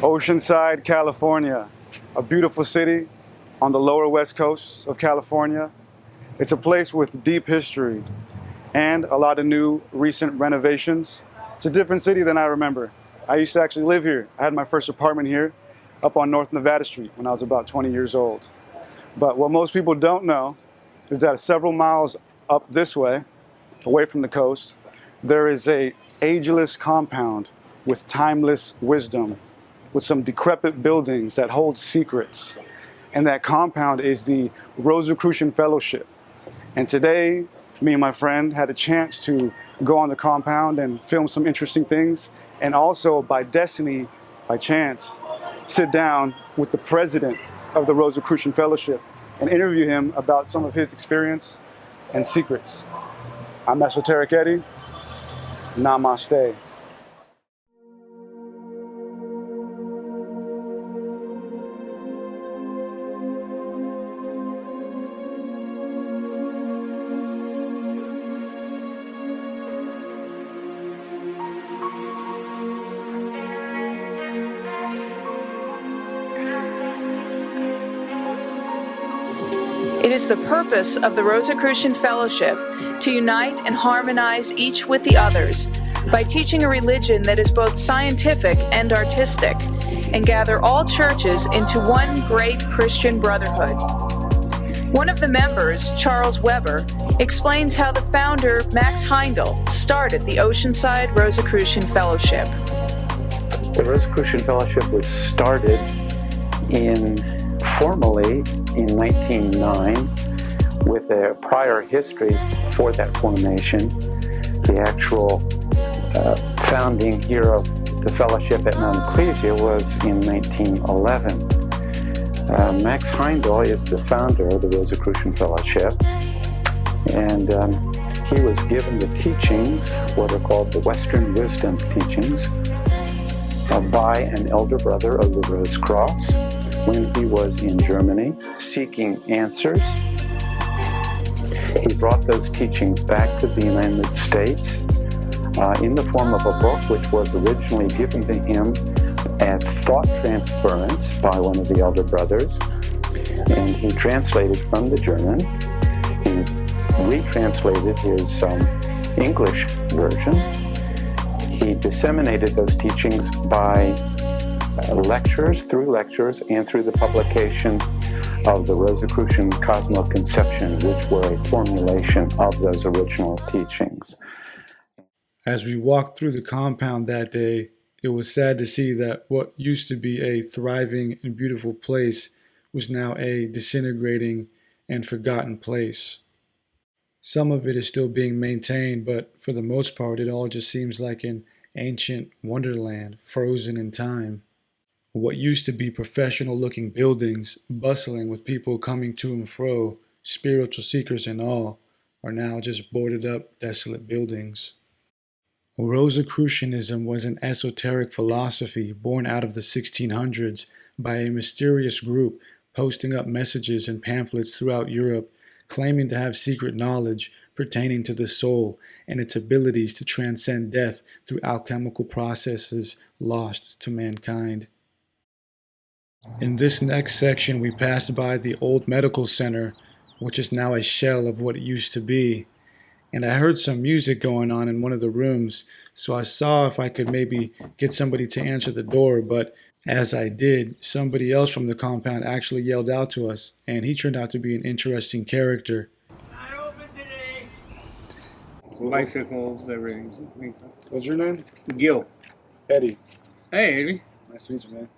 Oceanside, California, a beautiful city on the lower west coast of California. It's a place with deep history and a lot of new recent renovations. It's a different city than I remember. I used to actually live here. I had my first apartment here up on North Nevada Street when I was about 20 years old. But what most people don't know is that several miles up this way, away from the coast, there is a ageless compound with timeless wisdom, with some decrepit buildings that hold secrets. And that compound is the Rosicrucian Fellowship. And today, me and my friend had a chance to go on the compound and film some interesting things, and also by destiny, by chance, sit down with the president of the Rosicrucian Fellowship and interview him about some of his experience and secrets. I'm Esoteric Eddie. Namaste. It is the purpose of the Rosicrucian Fellowship to unite and harmonize each with the others by teaching a religion that is both scientific and artistic, and gather all churches into one great Christian brotherhood. One of the members, Charles Weber, explains how the founder, Max Heindel, started the Oceanside Rosicrucian Fellowship. The Rosicrucian Fellowship was started formally in 1909 with a prior history for that formation. The actual founding here of the fellowship at Mount Ecclesia was in 1911. Max Heindel is the founder of the Rosicrucian Fellowship, and he was given the teachings, what are called the Western Wisdom teachings, by an elder brother of the Rose Cross when he was in Germany seeking answers. He brought those teachings back to the United States in the form of a book which was originally given to him as thought transference by one of the elder brothers, and he translated from the German. He retranslated his English version. He disseminated those teachings by through lectures, and through the publication of the Rosicrucian Cosmoconception, which were a formulation of those original teachings. As we walked through the compound that day, it was sad to see that what used to be a thriving and beautiful place was now a disintegrating and forgotten place. Some of it is still being maintained, but for the most part, it all just seems like an ancient wonderland frozen in time. What used to be professional-looking buildings, bustling with people coming to and fro, spiritual seekers and all, are now just boarded-up, desolate buildings. Rosicrucianism was an esoteric philosophy born out of the 1600s by a mysterious group posting up messages and pamphlets throughout Europe, claiming to have secret knowledge pertaining to the soul and its abilities to transcend death through alchemical processes lost to mankind. In this next section, we passed by the old medical center, which is now a shell of what it used to be. And I heard some music going on in one of the rooms, so I saw if I could maybe get somebody to answer the door, but as I did, somebody else from the compound actually yelled out to us, and he turned out to be an interesting character. Not open today. Bicycles, everything. What's your name? Gil. Eddie. Hey, Eddie. Nice to meet you, man.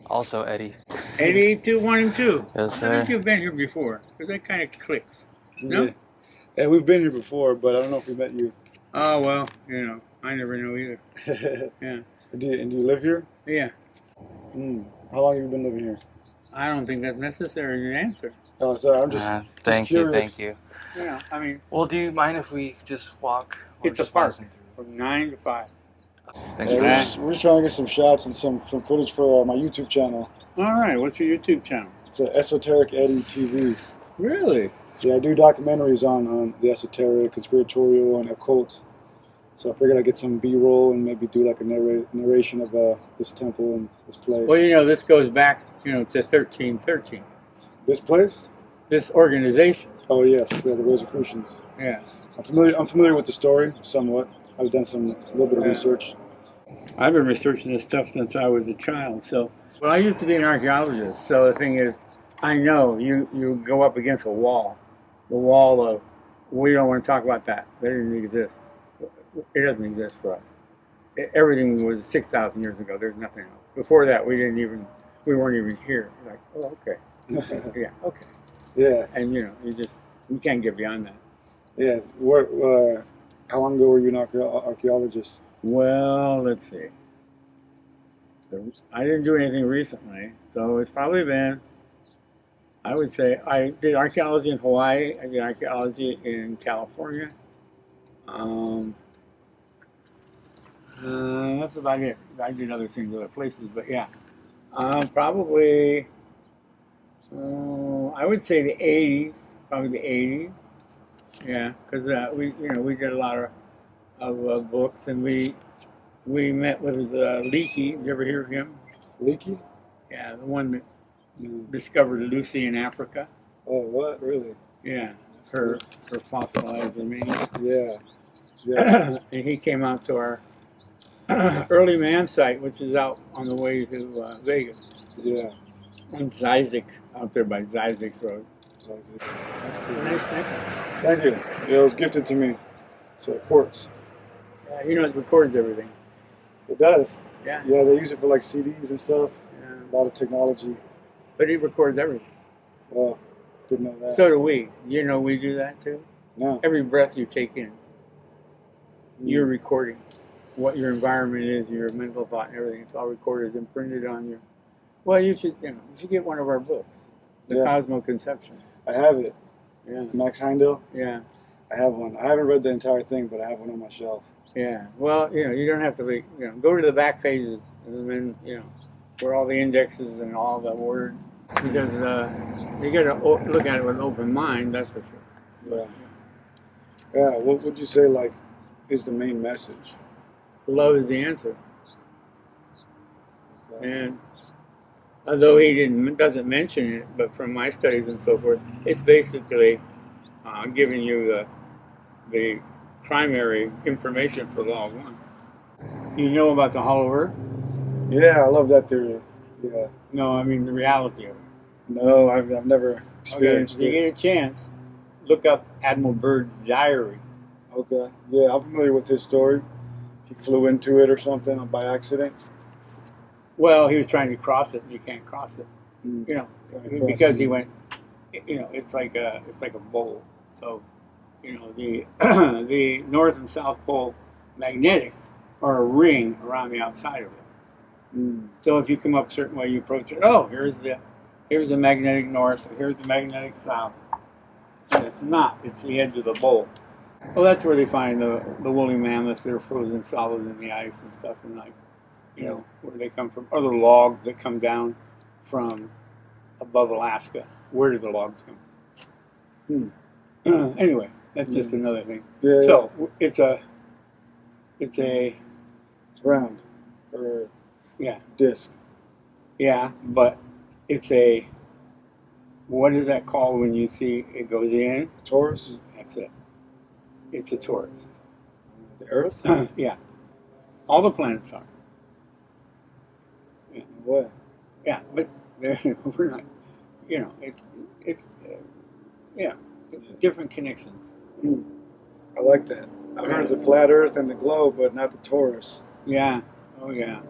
Also Eddie. Eddie 212. Yes, I sir. think you've been here before, because that kind of clicks. No? Yeah, we've been here before, but I don't know if we met you. Oh, well, I never know either. Yeah. Do you live here? Yeah. How long have you been living here? I don't think that's necessary to answer. Oh, sorry, I'm just thank curious. you. Yeah, I mean, Well, do you mind if we just walk? it's a park from 9 to 5. Thanks Hey, for we're, that. just, we're just trying to get some shots and some footage for my YouTube channel. All right, what's your YouTube channel? It's Esoteric Eddie TV. Really? Yeah, I do documentaries on the esoteric, conspiratorial, and occult. So I figured I'd get some B-roll and maybe do like a narration of this temple and this place. Well, you know, this goes back, you know, to 1313. This place? This organization. Oh yes, yeah, the Rosicrucians. Yeah. I'm familiar with the story somewhat. I've done a little bit of research. I've been researching this stuff since I was a child. So, well, I used to be an archaeologist. So the thing is, I know you go up against a wall, the wall of, we don't want to talk about that. That didn't exist. It doesn't exist for us. Everything was 6,000 years ago. There's nothing else. Before that, we weren't even here. Like, oh, okay. Yeah, okay. Yeah. And you know, you can't get beyond that. Yes. How long ago were you an archaeologist? Well, let's see. I didn't do anything recently, so it's probably been, I would say, I did archaeology in Hawaii, I did archaeology in California. That's about it. I did other things other places, but yeah. Probably, I would say the 80s, probably the 80s. Yeah, because we did a lot of books, and we met with Leakey. Did you ever hear of him? Leaky? Yeah, the one that discovered Lucy in Africa. Oh, what? Really? Yeah, her fossilized remains. Yeah. Yeah. And he came out to our early man site, which is out on the way to Vegas. Yeah. On Zizek, out there by Zizek Road. That's Pretty nice necklace. Thank you. Yeah, it was gifted to me. So it quartz. Yeah, you know, it records everything. It does. Yeah. Yeah, they use it for like CDs and stuff. Yeah. A lot of technology. But it records everything. Well, didn't know that. So do we. You know, we do that too. No. Every breath you take in, you're recording what your environment is, your mental thought, and everything. It's all recorded and printed on your. Well, you should get one of our books, The Cosmo Conception. I have it. Yeah. Max Heindel. Yeah. I have one. I haven't read the entire thing, but I have one on my shelf. Yeah. Well, you don't have to go to the back pages, and then where all the indexes and all the word, because you got to look at it with an open mind. That's for sure. Yeah. Yeah. What would you say is the main message? Love is the answer. And although he doesn't mention it, but from my studies and so forth, it's basically giving you the primary information for Law 1. You know about the Hollow Earth? Yeah, I love that theory. Yeah. No, I mean the reality of it. No, I've never experienced it. If you get a chance, look up Admiral Byrd's diary. Okay. Yeah, I'm familiar with his story. He flew into it or something by accident. Well, he was trying to cross it, and you can't cross it. Because he went. It's like a bowl. So, the the North and South Pole magnetics are a ring around the outside of it. So if you come up a certain way, you approach it. Oh, here's the magnetic north. Here's the magnetic south. And it's not. It's the edge of the bowl. Well, that's where they find the woolly mammoths that are frozen solid in the ice and stuff, and where they come from. Other logs that come down from above Alaska. Where do the logs come from? Anyway, that's just another thing. Yeah. So it's round or disc. Yeah, but it's what is that called when you see it goes in? Taurus. That's it. It's a torus. The Earth. Yeah. All the planets are. Yeah. What? Yeah, but we're not. It's different connections. I like that. I've heard of the flat Earth and the globe, but not the torus. Yeah. Oh yeah.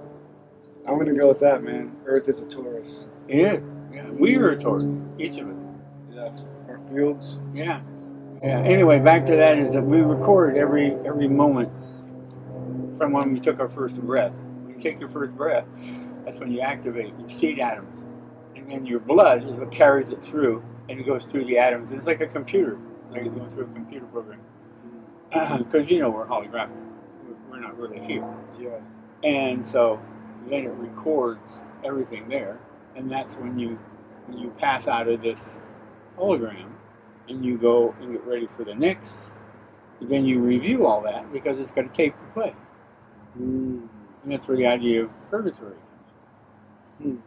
I'm gonna go with that, man. Earth is a torus. It is. Yeah. We are a torus. Each of us. Yeah. Our fields. Yeah. Yeah. Anyway, back to that is that we record every moment from when we took our first breath. When you take your first breath, that's when you activate your seed atoms. And then your blood is what carries it through, and it goes through the atoms. It's like a computer, like it's going through a computer program. Because we're holographic. We're not really here. Yeah. And so then it records everything there, and that's when you pass out of this hologram, and you go and get ready for the next then you review all that because it's got a tape to play. Mm. And that's where the idea of purgatory comes Mm.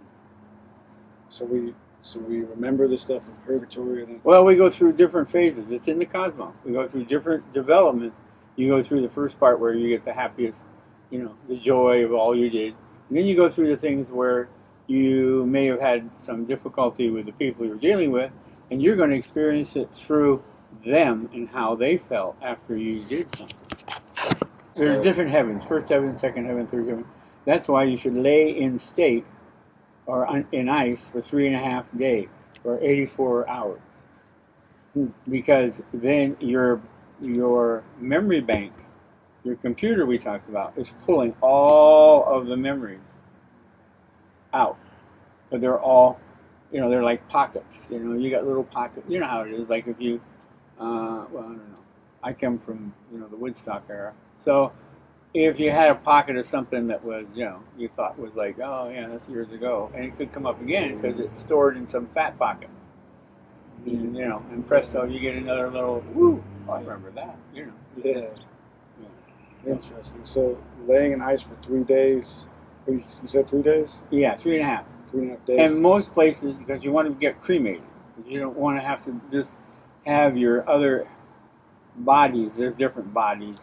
So we remember the stuff in purgatory, and then from. Well, we go through different phases. It's in the cosmos. We go through different developments. You go through the first part where you get the happiest, the joy of all you did. And then you go through the things where you may have had some difficulty with the people you're dealing with, and you're going to experience it through them and how they felt after you did something. There's different heavens: first heaven, second heaven, third heaven. That's why you should lay in state or in ice for 3.5 days or 84 hours, because then your memory bank, your computer we talked about, is pulling all of the memories out. But they're all, they're like pockets. You got little pockets. You know how it is. Like if you, well, I don't know. I come from, the Woodstock era. So if you had a pocket of something that was, you thought was like, oh yeah, that's years ago, and it could come up again because it's stored in some fat pocket. And presto, you get another little, woo, I remember that, Yeah. Interesting. So laying in ice for 3 days. You said 3 days? Yeah, 3.5. 3.5 days. And most places, because you want to get cremated. You don't want to have to just have your other bodies. There's different bodies,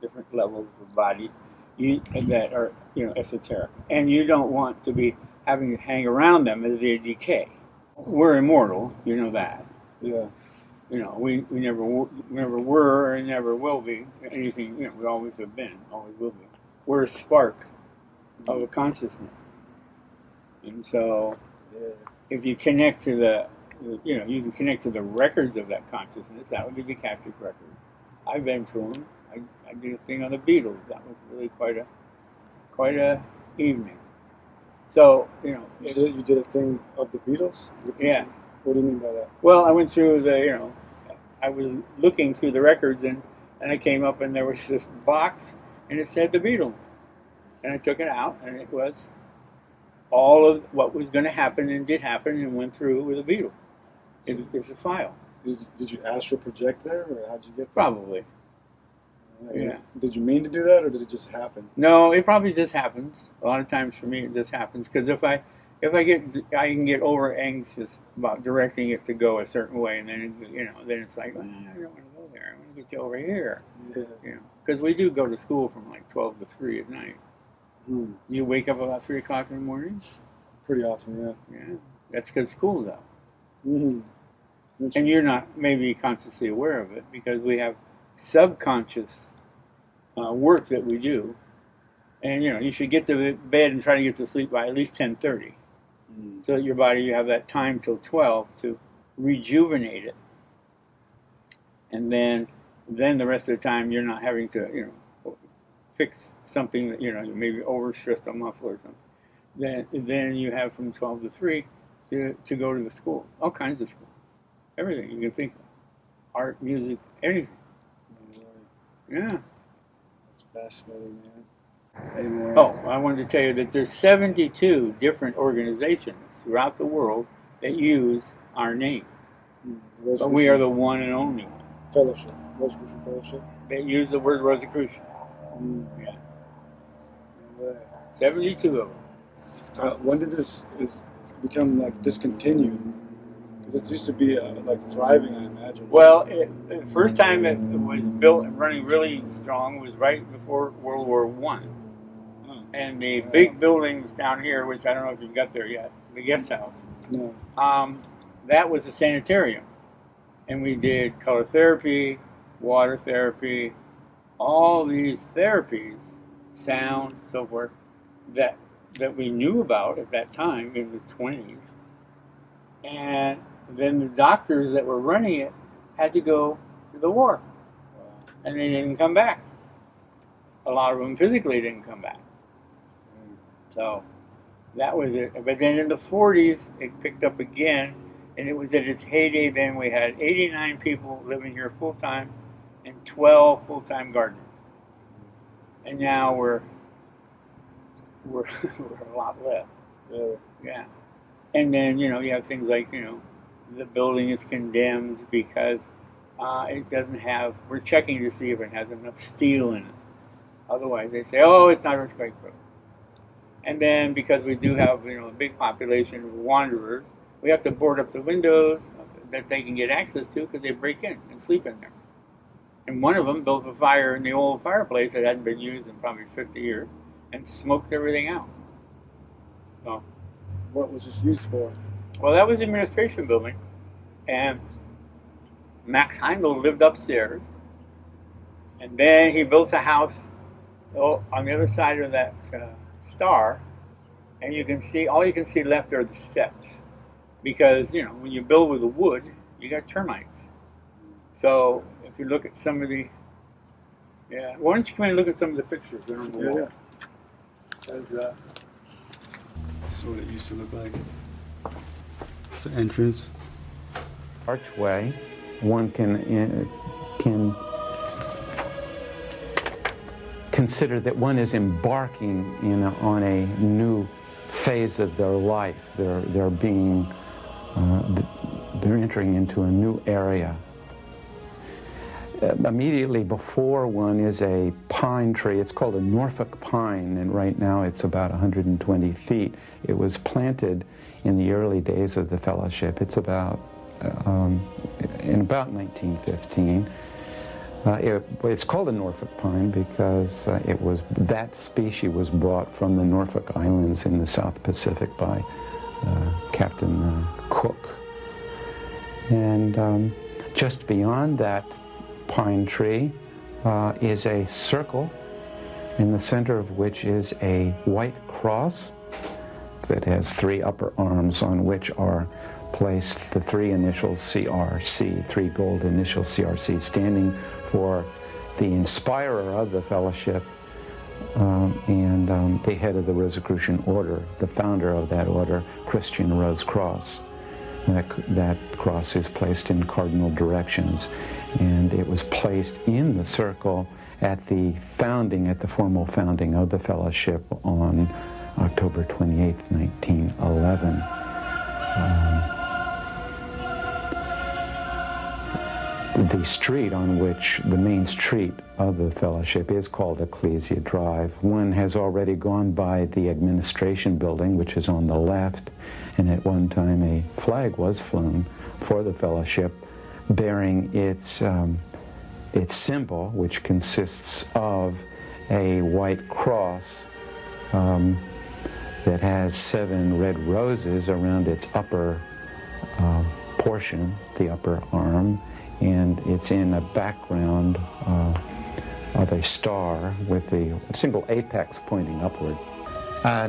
different levels of bodies that are, esoteric. And you don't want to be having to hang around them as they decay. We're immortal, you know that. Yeah. We never were and never will be anything. We always have been, always will be. We're a spark of a consciousness, and so if you connect to you can connect to the records of that consciousness. That would be the Catholic record. I've been to them. I did a thing on the Beatles. That was really quite a evening. So you did a thing of the Beatles? Yeah. What do you mean by that? Well, I went through I was looking through the records and I came up and there was this box and it said the Beatles. And I took it out and it was all of what was going to happen and did happen and went through with the Beatles. It's a file. Did you astral project there, or how'd you get there? Probably. Yeah. Did you mean to do that, or did it just happen? No, it probably just happens. A lot of times for me, it just happens because I can get over anxious about directing it to go a certain way, and then then it's like, well, I don't want to go there. I want to get you over here. Yeah. Because we do go to school from like 12 to 3 at night. Hmm. You wake up about 3 o'clock in the morning. Pretty often, yeah. Yeah, that's because school's out, Mm-hmm. and you're not maybe consciously aware of it because we have subconscious work that we do, and you should get to bed and try to get to sleep by at least 10:30. So that your body, you have that time till 12 to rejuvenate it. And then the rest of the time you're not having to, fix something that, you maybe overstressed a muscle or something. Then you have from 12 to 3 to go to the school. All kinds of schools. Everything you can think of. Art, music, anything. Yeah. That's fascinating, man. Anyway. Oh, I wanted to tell you that there's 72 different organizations throughout the world that use our name. But we are the one and only one. Fellowship. Rosicrucian Fellowship. They use the word Rosicrucian. Yeah. 72 of them. When did this become discontinued? Because it used to be thriving, I imagine. Well, the first time it was built and running really strong was right before World War I. And the big buildings down here, which I don't know if you've got there yet, the guest house. No. That was a sanitarium. And we did color therapy, water therapy, all these therapies, sound, so forth, that we knew about at that time in the 20s. And then the doctors that were running it had to go to the war. And they didn't come back. A lot of them physically didn't come back. So that was it. But then in the 40s, it picked up again, and it was at its heyday. Then we had 89 people living here full-time and 12 full-time gardeners. And now we're a lot less. Yeah. And then, you have things like, the building is condemned because it doesn't have, we're checking to see if it has enough steel in it. Otherwise, they say, oh, it's not earthquake-proof. And then because we do have, a big population of wanderers, we have to board up the windows that they can get access to because they break in and sleep in there. And one of them built a fire in the old fireplace that hadn't been used in probably 50 years and smoked everything out. So, What was this used for? well, that was the administration building. And Max Heindel lived upstairs. And then he built a house on the other side of that star. And you can see, all you can see left are the steps. Because, when you build with the wood, you got termites. So if you look at some of the, why don't you come in and look at some of the pictures that are on the wall? That's what it used to look like. It's the entrance. Archway, one can consider that one is embarking on a new phase of their life. They're entering into a new area. Immediately before one is a pine tree. It's called a Norfolk pine, and right now it's about 120 feet. It was planted in the early days of the fellowship. It's about in about 1915. It's called a Norfolk pine because that species was brought from the Norfolk Islands in the South Pacific by Captain Cook. And just beyond that pine tree is a circle, in the center of which is a white cross that has three upper arms on which are placed the three initials CRC, three gold initials CRC, standing for the inspirer of the fellowship and the head of the Rosicrucian order, the founder of that order, Christian Rose Cross. That cross is placed in cardinal directions, and it was placed in the circle at the formal founding of the fellowship on October 28, 1911. The street on which the main street of the fellowship is called Ecclesia Drive. One has already gone by the administration building, which is on the left, and at one time a flag was flown for the fellowship bearing its symbol, which consists of a white cross that has 7 red roses around its upper portion, the upper arm, and it's in a background of a star with a single apex pointing upward.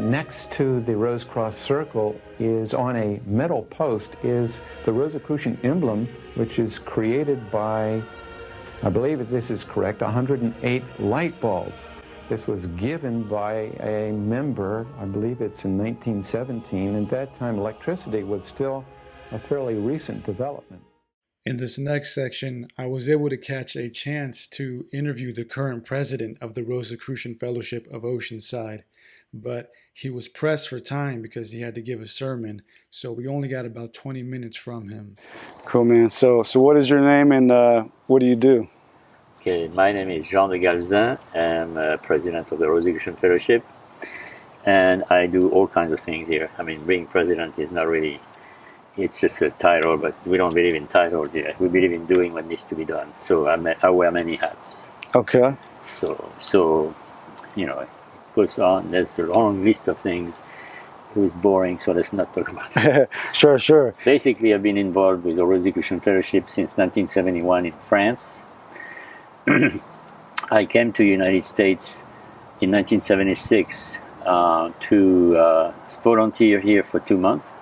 Next to the Rose Cross circle is, on a metal post, is the Rosicrucian emblem, which is created by, I believe this is correct, 108 light bulbs. This was given by a member, I believe it's in 1917, and at that time electricity was still a fairly recent development. In this next section, I was able to catch a chance to interview the current president of the Rosicrucian Fellowship of Oceanside, but he was pressed for time because he had to give a sermon, so we only got about 20 minutes from him. Cool, man. So what is your name and what do you do? Okay, my name is Jean de Galzin. I'm president of the Rosicrucian Fellowship, and I do all kinds of things here. I mean, being president is not really, it's just a title, but we don't believe in titles here. We believe in doing what needs to be done. So I wear many hats. Okay. So it goes on. There's a long list of things. It was boring, so let's not talk about it. Sure. Basically, I've been involved with the Rosicrucian Fellowship since 1971 in France. I came to the United States in 1976 to volunteer here for 2 months,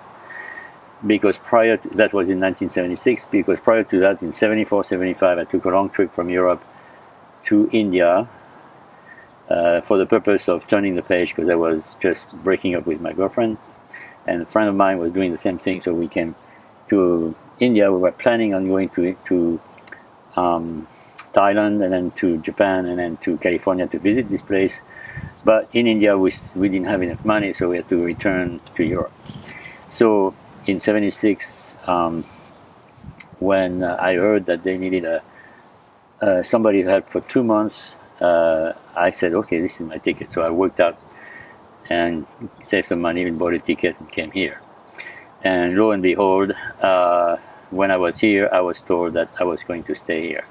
because prior to that was in 1976, because prior to that in 74, 75 I took a long trip from Europe to India for the purpose of turning the page, because I was just breaking up with my girlfriend, and a friend of mine was doing the same thing. So we came to India. We were planning on going to Thailand and then to Japan and then to California to visit this place, but in India we didn't have enough money, so we had to return to Europe. So in 76 when I heard that they needed somebody to help for 2 months, I said, okay, this is my ticket. So I worked out and saved some money and bought a ticket and came here. And lo and behold, when I was here, I was told that I was going to stay here.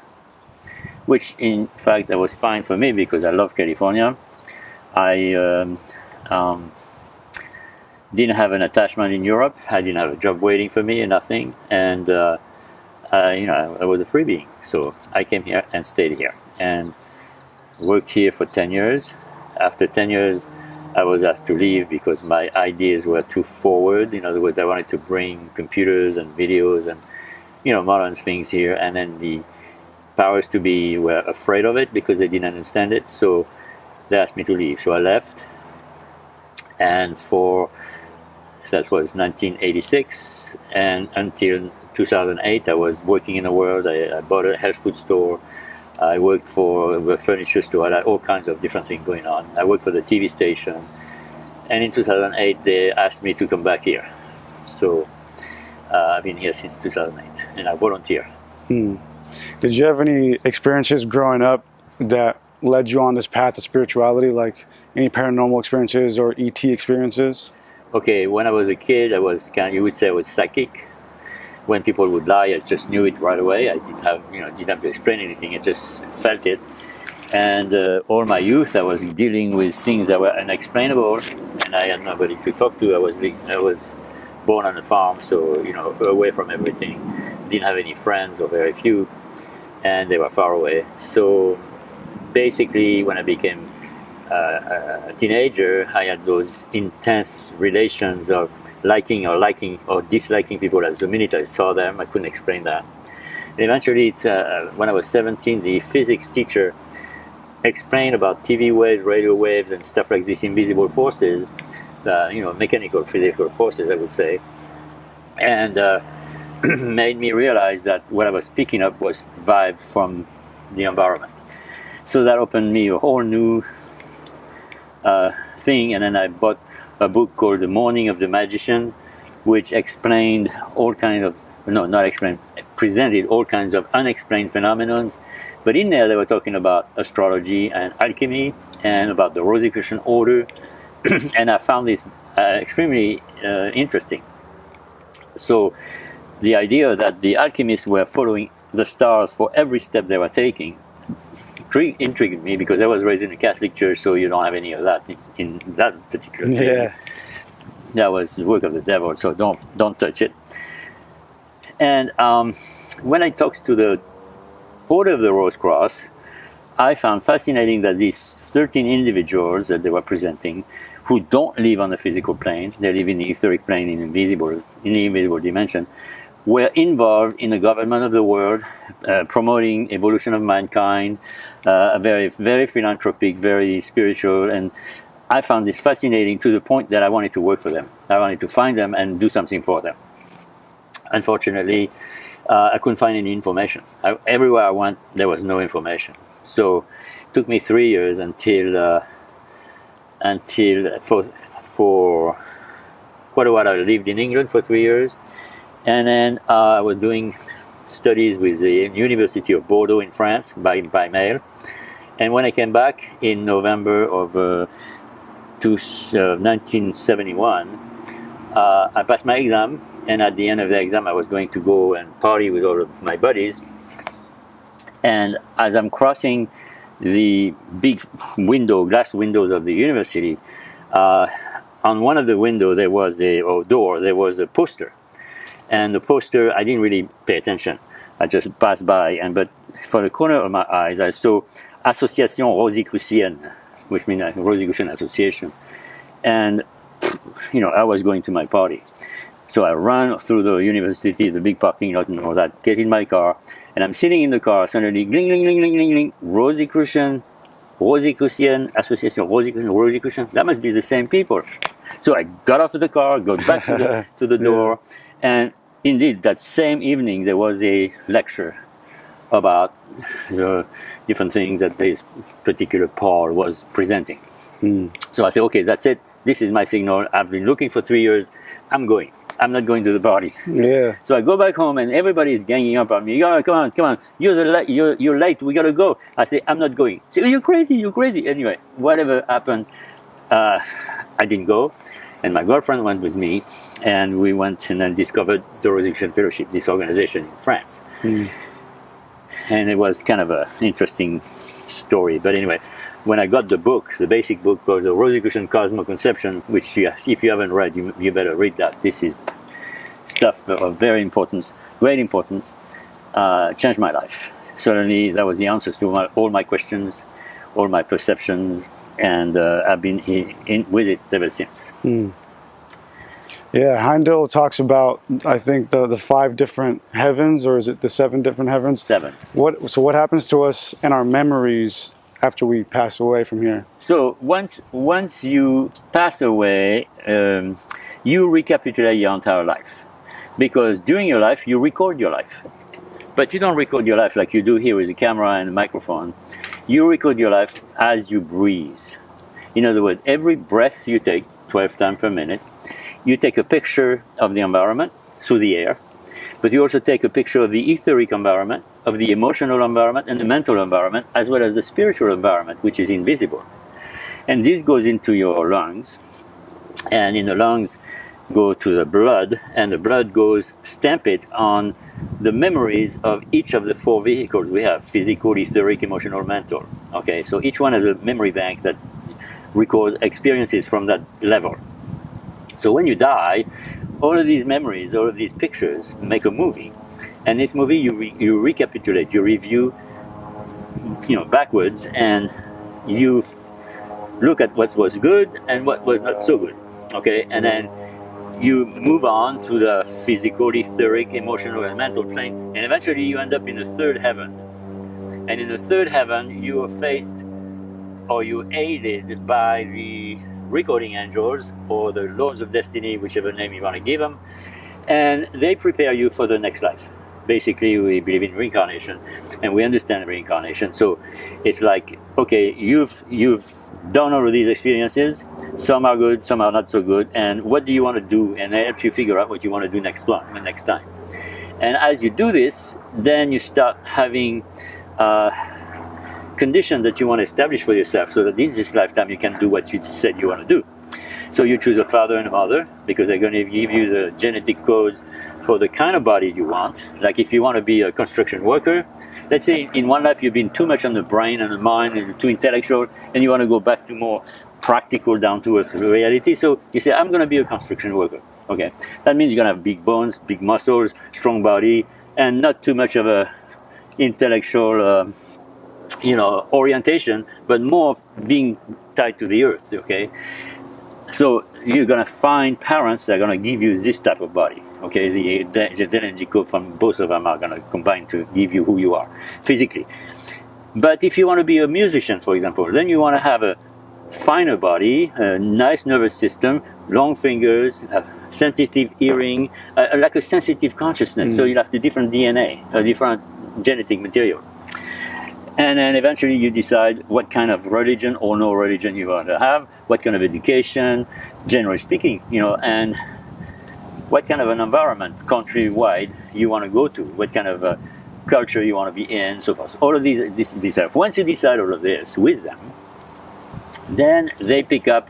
Which, in fact, that was fine for me because I love California. I didn't have an attachment in Europe. I didn't have a job waiting for me and nothing. And, I was a free being. So I came here and stayed here and worked here for 10 years. After 10 years, I was asked to leave because my ideas were too forward. In other words, I wanted to bring computers and videos and, modern things here. And then the powers to be were afraid of it because they didn't understand it. So they asked me to leave. So I left. And that was 1986. And until 2008, I was working in the world. I bought a health food store. I worked for a furniture store. I had all kinds of different things going on. I worked for the TV station. And in 2008, they asked me to come back here. So I've been here since 2008, and I volunteer. Did you have any experiences growing up that led you on this path of spirituality, like any paranormal experiences or ET experiences? Okay, when I was a kid, I was you would say I was psychic. When people would lie, I just knew it right away. I didn't have to explain anything. I just felt it. And all my youth, I was dealing with things that were unexplainable, and I had nobody to talk to. I was born on a farm, so away from everything. Didn't have any friends or very few, and they were far away. So basically, when I became a teenager, I had those intense relations of liking or disliking people. As the minute I saw them, I couldn't explain that. And eventually, when I was 17, the physics teacher explained about TV waves, radio waves, and stuff like this, invisible forces, mechanical, physical forces, I would say, and made me realize that what I was picking up was vibe from the environment. So that opened me a whole new thing, and then I bought a book called The Morning of the Magician, which explained presented all kinds of unexplained phenomena. But in there, they were talking about astrology and alchemy and about the Rosicrucian order, and I found this extremely interesting. So the idea that the alchemists were following the stars for every step they were taking intrigued me, because I was raised in a Catholic church, so you don't have any of that in that particular thing. Yeah. That was the work of the devil, so don't touch it. And when I talked to the Order of the Rose Cross, I found fascinating that these 13 individuals that they were presenting, who don't live on the physical plane, they live in the etheric plane, in the invisible dimension, were involved in the government of the world, promoting evolution of mankind, very, very philanthropic, very spiritual, and I found this fascinating to the point that I wanted to work for them. I wanted to find them and do something for them. Unfortunately, I couldn't find any information. Everywhere I went, there was no information. So it took me 3 years until for quite a while I lived in England for 3 years. And then I was doing studies with the University of Bordeaux in France by mail. And when I came back in November of 1971, I passed my exam, and at the end of the exam I was going to go and party with all of my buddies. And as I'm crossing the big glass windows of the university, on one of the windows there was a poster. And the poster, I didn't really pay attention. I just passed by, but for the corner of my eyes, I saw Association Rosicrucian, which means Rosicrucian Association. And, I was going to my party. So I ran through the university, the big parking lot and all that, get in my car, and I'm sitting in the car, suddenly, gling, gling, gling, gling, gling, gling, Rosicrucian Association, Rosicrucian, that must be the same people. So I got off of the car, got back to the door, and indeed, that same evening, there was a lecture about different things that this particular Paul was presenting. So I said, okay, that's it. This is my signal. I've been looking for 3 years. I'm going. I'm not going to the party. Yeah. So I go back home and everybody's ganging up on me. Come on. You're late. We gotta go. I say, I'm not going. Say, you're crazy. Anyway, whatever happened, I didn't go. And my girlfriend went with me, and we went and then discovered the Rosicrucian Fellowship, this organization in France. And it was kind of an interesting story. But anyway, when I got the book, the basic book called The Rosicrucian Cosmoconception, which if you haven't read, you better read that. This is stuff of very importance, great importance, changed my life. Certainly, that was the answers to all my questions, all my perceptions, and I've been with it ever since. Yeah, Heindel talks about, I think, the 5 different heavens, or is it the 7 different heavens? 7. So what happens to us in our memories after we pass away from here? So once you pass away, you recapitulate your entire life. Because during your life, you record your life. But you don't record your life like you do here with a camera and a microphone. You record your life as you breathe. In other words, every breath you take, 12 times per minute, you take a picture of the environment through the air, but you also take a picture of the etheric environment, of the emotional environment, and the mental environment, as well as the spiritual environment, which is invisible. And this goes into your lungs, and in the lungs go to the blood, and the blood goes stamp it on the memories of each of the 4 vehicles we have: physical, etheric, emotional, mental. Okay, so each one has a memory bank that records experiences from that level. So when you die, all of these memories, all of these pictures make a movie. And this movie, you recapitulate, you review, backwards, and you look at what was good and what was not so good. Okay, and then you move on to the physical, etheric, emotional, and mental plane, and eventually you end up in the 3rd heaven. And in the 3rd heaven, you are faced, or you're aided by the recording angels, or the laws of destiny, whichever name you want to give them, and they prepare you for the next life. Basically, we believe in reincarnation, and we understand reincarnation. So it's like, okay, you've done all of these experiences. Some are good, some are not so good. And what do you want to do? And they help you figure out what you want to do next time. And as you do this, then you start having condition that you want to establish for yourself, so that in this lifetime you can do what you said you want to do. So you choose a father and a mother, because they're going to give you the genetic codes for the kind of body you want. Like if you want to be a construction worker, let's say in one life you've been too much on the brain and the mind and too intellectual, and you want to go back to more practical, down to earth reality. So you say, I'm going to be a construction worker. Okay, that means you're going to have big bones, big muscles, strong body, and not too much of a intellectual orientation, but more of being tied to the earth. Okay, so you're gonna find parents that are gonna give you this type of body. Okay, the energy code from both of them are gonna combine to give you who you are physically. But if you want to be a musician, for example, then you want to have a finer body, a nice nervous system, long fingers, a sensitive hearing, like a sensitive consciousness. So you'll have the different DNA, a different genetic material. And then eventually you decide what kind of religion or no religion you want to have, what kind of education, generally speaking, and what kind of an environment, countrywide, you want to go to, what kind of culture you want to be in, so forth. All of these. Once you decide all of this with them, then they pick up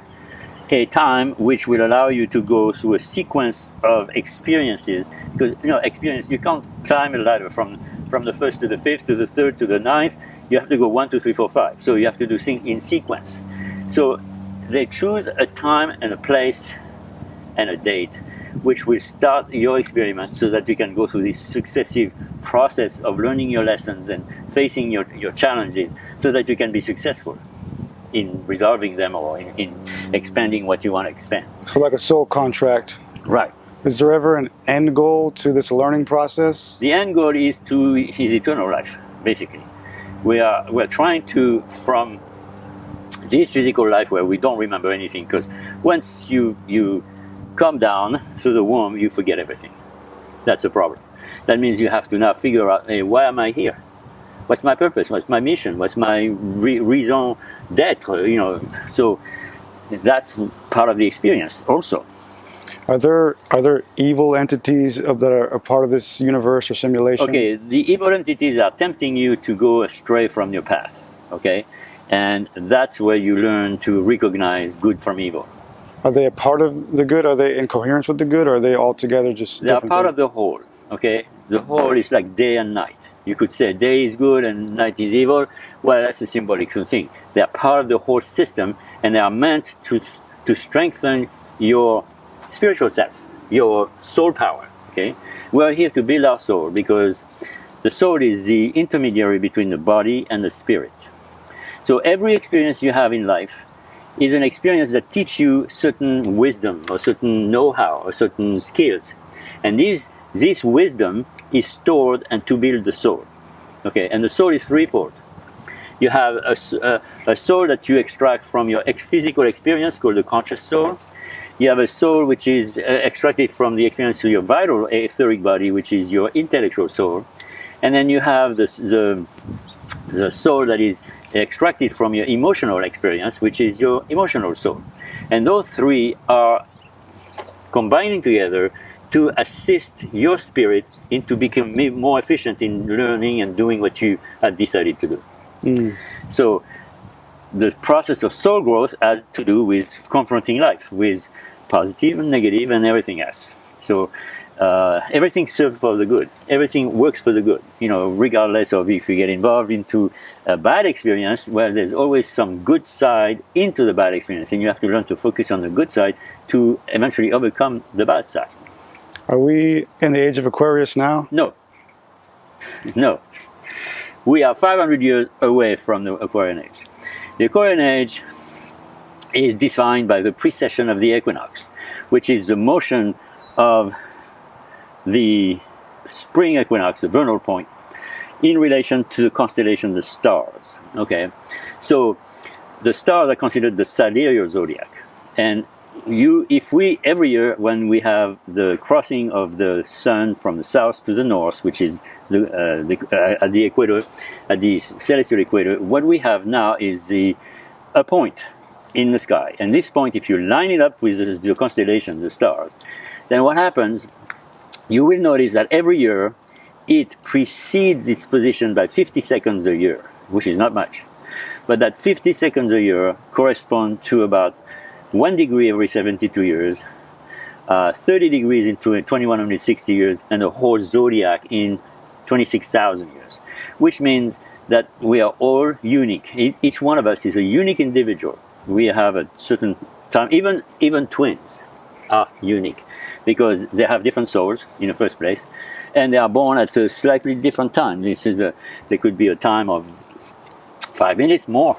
a time which will allow you to go through a sequence of experiences. Because experience, you can't climb a ladder from the 1st to the 5th to the 3rd to the 9th. You have to go 1, 2, 3, 4, 5. So you have to do things in sequence. So they choose a time and a place and a date which will start your experiment, so that you can go through this successive process of learning your lessons and facing your challenges, so that you can be successful in resolving them, or in expanding what you want to expand. So like a soul contract. Right. Is there ever an end goal to this learning process? The end goal is eternal life, basically. We're trying to, from this physical life where we don't remember anything, because once you come down through the womb, you forget everything. That's a problem. That means you have to now figure out, hey, why am I here? What's my purpose? What's my mission? What's my raison d'être? So that's part of the experience also. Are there evil entities that are a part of this universe or simulation? Okay, the evil entities are tempting you to go astray from your path. Okay, and that's where you learn to recognize good from evil. Are they a part of the good? Are they in coherence with the good? Or are they altogether just They are different part things? of the whole. Okay, the whole is like day and night. You could say day is good and night is evil. Well, that's a symbolic thing. They are part of the whole system, and they are meant to strengthen your spiritual self, your soul power. Okay, we are here to build our soul because the soul is the intermediary between the body and the spirit. So every experience you have in life is an experience that teaches you certain wisdom or certain know-how or certain skills, and this wisdom is stored and to build the soul. Okay, and the soul is threefold. You have a soul that you extract from your physical experience called the conscious soul. You have a soul which is extracted from the experience of your vital etheric body, which is your intellectual soul. And then you have the soul that is extracted from your emotional experience, which is your emotional soul. And those three are combining together to assist your spirit into becoming more efficient in learning and doing what you had decided to do. So the process of soul growth had to do with confronting life, with positive and negative and everything else. So everything serves for the good. Everything works for the good. You know, regardless of if you get involved into a bad experience, well, there's always some good side into the bad experience, and you have to learn to focus on the good side to eventually overcome the bad side. Are we in the age of Aquarius now? No. No. We are 500 years away from the Aquarian Age. The Aquarian Age is defined by the precession of the equinox, which is the motion of the spring equinox, the vernal point, in relation to the constellation, the stars. Okay, so the stars are considered the sidereal zodiac, and if we every year when we have the crossing of the sun from the south to the north, which is at the equator, at the celestial equator, what we have now is a point in the sky, and this point, if you line it up with the constellation, the stars, then what happens? You will notice that every year it precedes its position by 50 seconds a year, which is not much, but that 50 seconds a year correspond to about 1 degree every 72 years, 30 degrees into 2160 years, and the whole zodiac in 26,000 years, which means that we are all unique. Each one of us is a unique individual. We have a certain time, even twins are unique because they have different souls in the first place, and they are born at a slightly different time. There could be a time of 5 minutes more,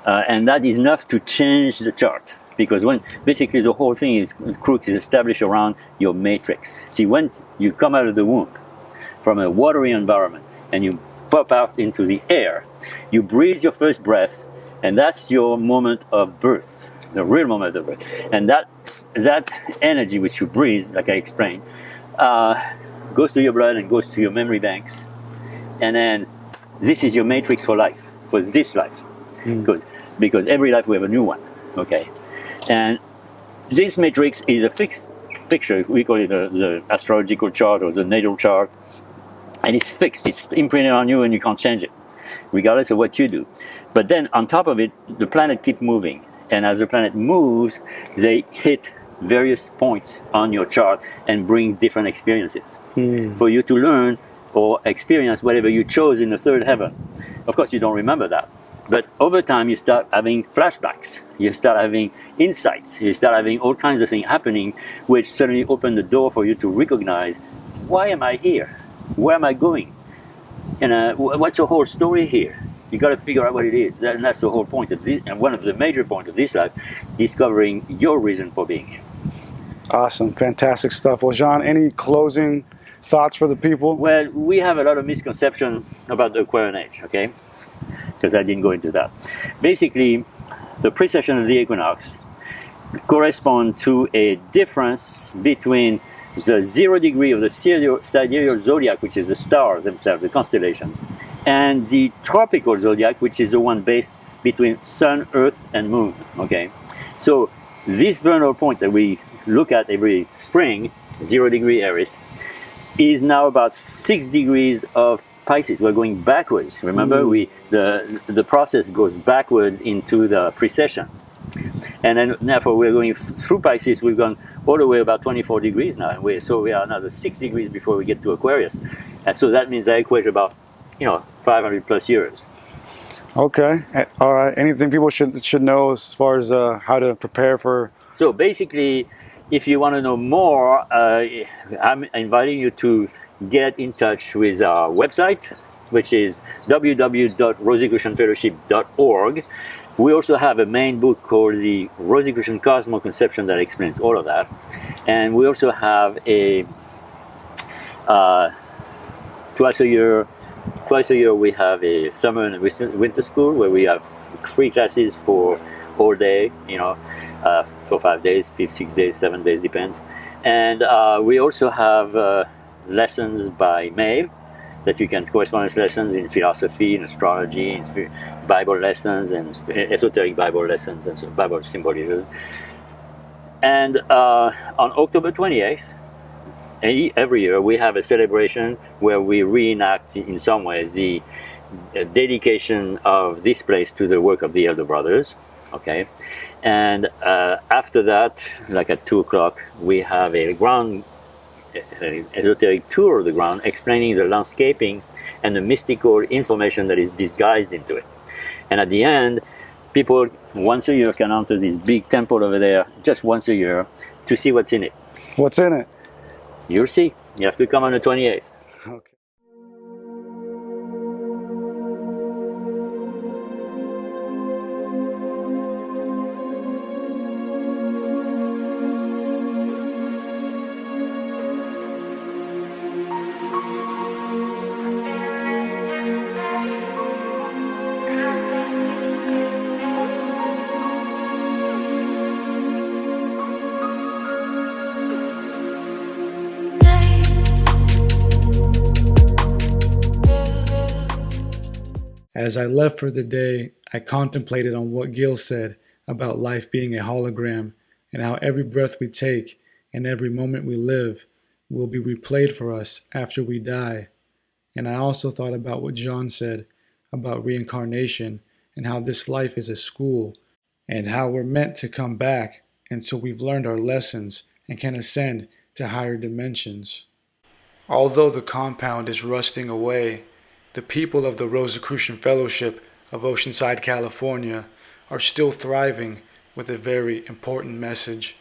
and that is enough to change the chart, because when basically the whole thing is crux is established around your matrix. See, when you come out of the womb from a watery environment and you pop out into the air, you breathe your first breath, and that's your moment of birth, the real moment of birth. And that energy which you breathe, like I explained, goes to your blood and goes to your memory banks, and then this is your matrix for life, for this life. Because every life we have a new one, okay? And this matrix is a fixed picture. We call it the astrological chart or the natal chart, and it's fixed. It's imprinted on you, and you can't change it, regardless of what you do. But then on top of it, the planet keeps moving, and as the planet moves, they hit various points on your chart and bring different experiences for you to learn or experience whatever you chose in the third heaven. Of course, you don't remember that. But over time, you start having flashbacks. You start having insights. You start having all kinds of things happening, which suddenly open the door for you to recognize, why am I here? Where am I going? And what's the whole story here? You got to figure out what it is. And that's the whole point of this, and one of the major points of this life, discovering your reason for being here. Awesome. Fantastic stuff. Well, Jean, any closing thoughts for the people? Well, we have a lot of misconceptions about the Aquarian Age, okay? Because I didn't go into that. Basically, the precession of the equinox corresponds to a difference between the 0 degree of the sidereal zodiac, which is the stars themselves, the constellations, and the tropical zodiac, which is the one based between sun, earth, and moon, okay? So this vernal point that we look at every spring, 0 degree Aries, is now about 6 degrees of Pisces. We're going backwards. Remember, the process goes backwards into the precession. And then therefore we're going through Pisces, we've gone all the way about 24 degrees now. So we are another 6 degrees before we get to Aquarius. And so that means I equate about, 500 plus years. Okay. All right. Anything people should know as far as how to prepare for? So basically, if you want to know more, I'm inviting you to get in touch with our website, which is www.rosicrucianfellowship.org. We also have a main book called the Rosicrucian Cosmo Conception that explains all of that. And we also have a twice a year we have a summer and winter school where we have free classes for all day, for 5 days, 6 days, 7 days, depends. And we also have lessons by mail that you can, correspondence lessons in philosophy, in astrology, in Bible lessons, and esoteric Bible lessons, and so Bible symbolism. And on October 28th, every year we have a celebration where we reenact in some ways the dedication of this place to the work of the Elder Brothers. Okay, and after that, like at 2 o'clock, we have a esoteric tour of the ground explaining the landscaping and the mystical information that is disguised into it. And at the end, people once a year can enter this big temple over there, just once a year, to see what's in it. What's in it? You'll see. You have to come on the 28th. Okay. As I left for the day, I contemplated on what Gil said about life being a hologram and how every breath we take and every moment we live will be replayed for us after we die. And I also thought about what John said about reincarnation and how this life is a school and how we're meant to come back until we've learned our lessons and can ascend to higher dimensions. Although the compound is rusting away, the people of the Rosicrucian Fellowship of Oceanside, California are still thriving with a very important message.